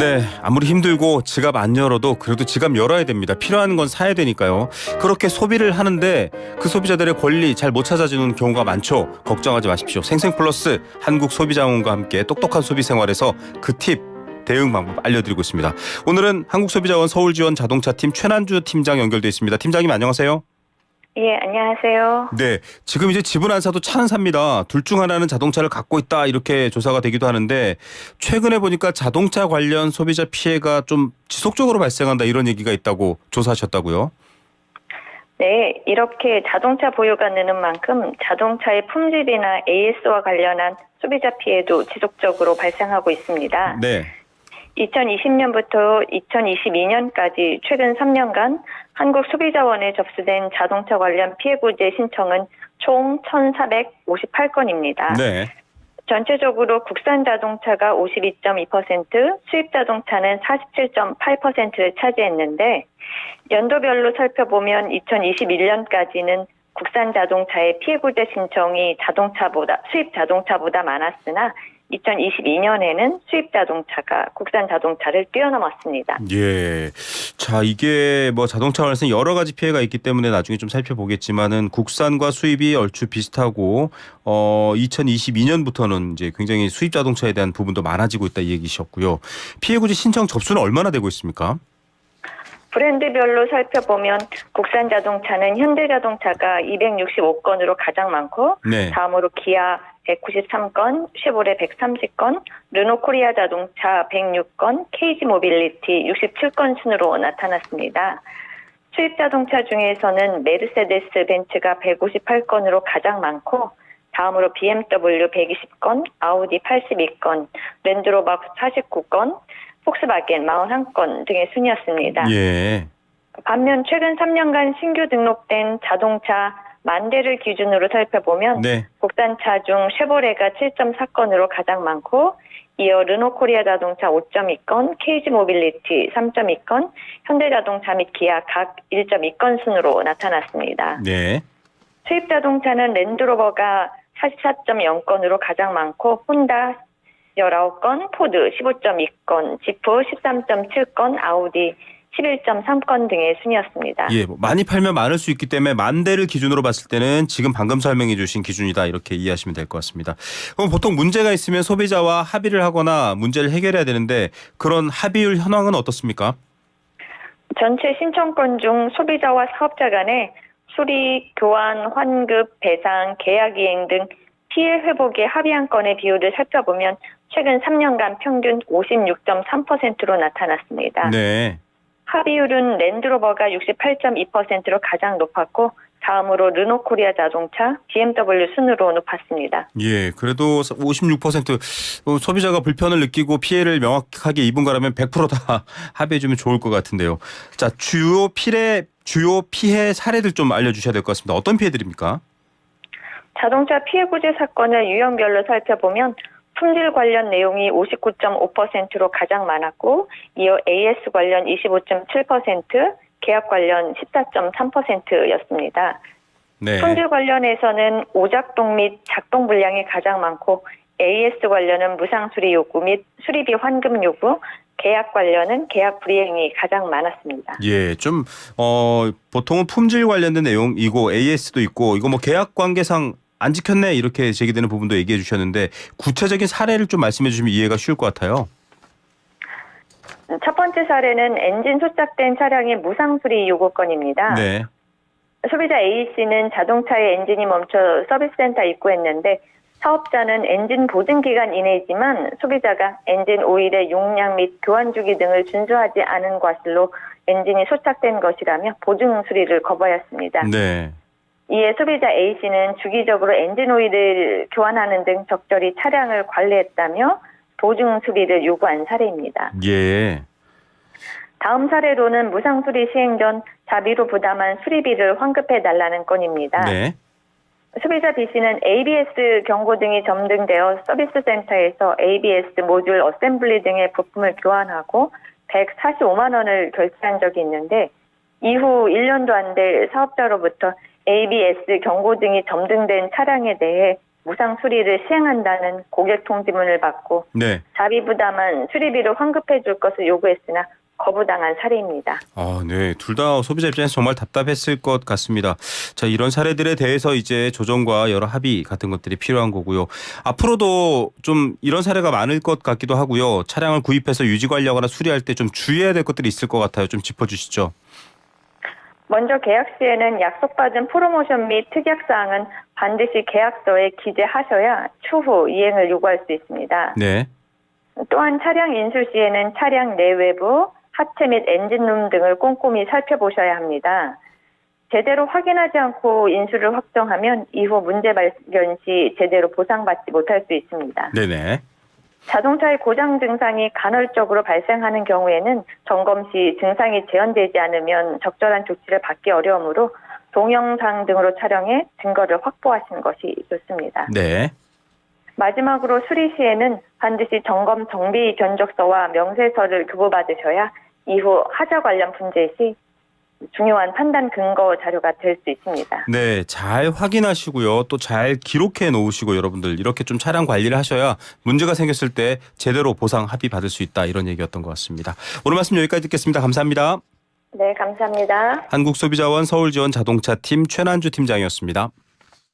네, 아무리 힘들고 지갑 안 열어도 그래도 지갑 열어야 됩니다. 필요한 건 사야 되니까요. 그렇게 소비를 하는데 그 소비자들의 권리 잘 못 찾아주는 경우가 많죠. 걱정하지 마십시오. 생생플러스 한국소비자원과 함께 똑똑한 소비 생활에서 그 팁, 대응 방법 알려드리고 있습니다. 오늘은 한국소비자원 서울지원 자동차팀 최난주 팀장 연결돼 있습니다. 팀장님 안녕하세요. 예, 안녕하세요. 네, 지금 이제 집은 안 사도 차는 삽니다. 둘 중 하나는 자동차를 갖고 있다 이렇게 조사가 되기도 하는데 최근에 보니까 자동차 관련 소비자 피해가 좀 지속적으로 발생한다 이런 얘기가 있다고 조사하셨다고요? 네, 이렇게 자동차 보유가 느는 만큼 자동차의 품질이나 AS와 관련한 소비자 피해도 지속적으로 발생하고 있습니다. 네. 2020년부터 2022년까지 최근 3년간 한국소비자원에 접수된 자동차 관련 피해구제 신청은 총 1,458건입니다. 네. 전체적으로 국산 자동차가 52.2%, 수입 자동차는 47.8%를 차지했는데 연도별로 살펴보면 2021년까지는 국산 자동차의 피해구제 신청이 수입 자동차보다 많았으나 2022년에는 수입 자동차가 국산 자동차를 뛰어넘었습니다. 예. 자, 이게 뭐 자동차 관련해서 여러 가지 피해가 있기 때문에 나중에 좀 살펴보겠지만은 국산과 수입이 얼추 비슷하고 2022년부터는 이제 굉장히 수입 자동차에 대한 부분도 많아지고 있다 이 얘기셨고요. 피해 구제 신청 접수는 얼마나 되고 있습니까? 브랜드별로 살펴보면 국산 자동차는 현대자동차가 265건으로 가장 많고 네. 다음으로 기아 193건, 쉐보레 130건, 르노코리아 자동차 106건, KG 모빌리티 67건 순으로 나타났습니다. 수입 자동차 중에서는 메르세데스 벤츠가 158건으로 가장 많고 다음으로 BMW 120건, 아우디 82건, 랜드로버 49건, 폭스바겐 41건 등의 순이었습니다. 예. 반면 최근 3년간 신규 등록된 자동차 10,000대를 기준으로 살펴보면 네. 국산차 중 쉐보레가 7.4건으로 가장 많고 이어 르노코리아 자동차 5.2건, KG 모빌리티 3.2건, 현대자동차 및 기아 각 1.2건 순으로 나타났습니다. 네. 수입 자동차는 랜드로버가 44.0건으로 가장 많고 혼다 19건, 포드 15.2건, 지프 13.7건, 아우디 11.3건 등의 순이었습니다. 예, 뭐 많이 팔면 많을 수 있기 때문에 10,000대를 기준으로 봤을 때는 지금 방금 설명해 주신 기준이다 이렇게 이해하시면 될 것 같습니다. 그럼 보통 문제가 있으면 소비자와 합의를 하거나 문제를 해결해야 되는데 그런 합의율 현황은 어떻습니까? 전체 신청건 중 소비자와 사업자 간에 수리, 교환, 환급, 배상, 계약이행 등 피해 회복에 합의한 건의 비율을 살펴보면 최근 3년간 평균 56.3%로 나타났습니다. 네. 합의율은 랜드로버가 68.2%로 가장 높았고 다음으로 르노코리아 자동차, BMW 순으로 높았습니다. 예, 그래도 56% 소비자가 불편을 느끼고 피해를 명확하게 입은 거라면 100%다 합의해주면 좋을 것 같은데요. 자, 주요 피해 사례들 좀 알려주셔야 될 것 같습니다. 어떤 피해들입니까? 자동차 피해구제 사건을 유형별로 살펴보면 품질 관련 내용이 59.5%로 가장 많았고 이어 AS 관련 25.7%, 계약 관련 14.3%였습니다. 네. 품질 관련해서는 오작동 및 작동 불량이 가장 많고 AS 관련은 무상 수리 요구 및 수리비 환급 요구, 계약 관련은 계약 불이행이 가장 많았습니다. 예, 좀 보통은 품질 관련된 내용이고 AS도 있고 이거 뭐 계약 관계상 안 지켰네 이렇게 제기되는 부분도 얘기해 주셨는데 구체적인 사례를 좀 말씀해 주시면 이해가 쉬울 것 같아요. 첫 번째 사례는 엔진 소작된 차량의 무상 수리 요구건입니다. 네. 소비자 A씨는 자동차의 엔진이 멈춰 서비스센터 입구했는데 사업자는 엔진 보증 기간 이내이지만 소비자가 엔진 오일의 용량 및 교환 주기 등을 준수하지 않은 과실로 엔진이 소착된 것이라며 보증 수리를 거부하였습니다. 네. 이에 소비자 A씨는 주기적으로 엔진 오일을 교환하는 등 적절히 차량을 관리했다며 보증 수리를 요구한 사례입니다. 예. 다음 사례로는 무상 수리 시행 전 자비로 부담한 수리비를 환급해달라는 건입니다. 네. 소비자 B씨는 ABS 경고 등이 점등되어 서비스 센터에서 ABS 모듈 어셈블리 등의 부품을 교환하고 145만 원을 결제한 적이 있는데 이후 1년도 안 될 사업자로부터 ABS 경고 등이 점등된 차량에 대해 무상 수리를 시행한다는 고객 통지문을 받고 네. 자비 부담한 수리비를 환급해 줄 것을 요구했으나 거부당한 사례입니다. 네. 둘 다 소비자 입장에서 정말 답답했을 것 같습니다. 자, 이런 사례들에 대해서 이제 조정과 여러 합의 같은 것들이 필요한 거고요. 앞으로도 좀 이런 사례가 많을 것 같기도 하고요. 차량을 구입해서 유지 관리하거나 수리할 때 좀 주의해야 될 것들이 있을 것 같아요. 좀 짚어주시죠. 먼저 계약 시에는 약속받은 프로모션 및 특약사항은 반드시 계약서에 기재하셔야 추후 이행을 요구할 수 있습니다. 네. 또한 차량 인수 시에는 차량 내외부, 하체 및 엔진룸 등을 꼼꼼히 살펴보셔야 합니다. 제대로 확인하지 않고 인수를 확정하면 이후 문제 발견 시 제대로 보상받지 못할 수 있습니다. 네네. 자동차의 고장 증상이 간헐적으로 발생하는 경우에는 점검 시 증상이 재현되지 않으면 적절한 조치를 받기 어려우므로 동영상 등으로 촬영해 증거를 확보하시는 것이 좋습니다. 네. 마지막으로 수리 시에는 반드시 점검 정비 견적서와 명세서를 교부받으셔야 이후 하자 관련 문제 시 중요한 판단 근거 자료가 될 수 있습니다. 네, 잘 확인하시고요. 또 잘 기록해 놓으시고 여러분들 이렇게 좀 차량 관리를 하셔야 문제가 생겼을 때 제대로 보상 합의 받을 수 있다 이런 얘기였던 것 같습니다. 오늘 말씀 여기까지 듣겠습니다. 감사합니다. 네, 감사합니다. 한국소비자원 서울지원 자동차팀 최난주 팀장이었습니다.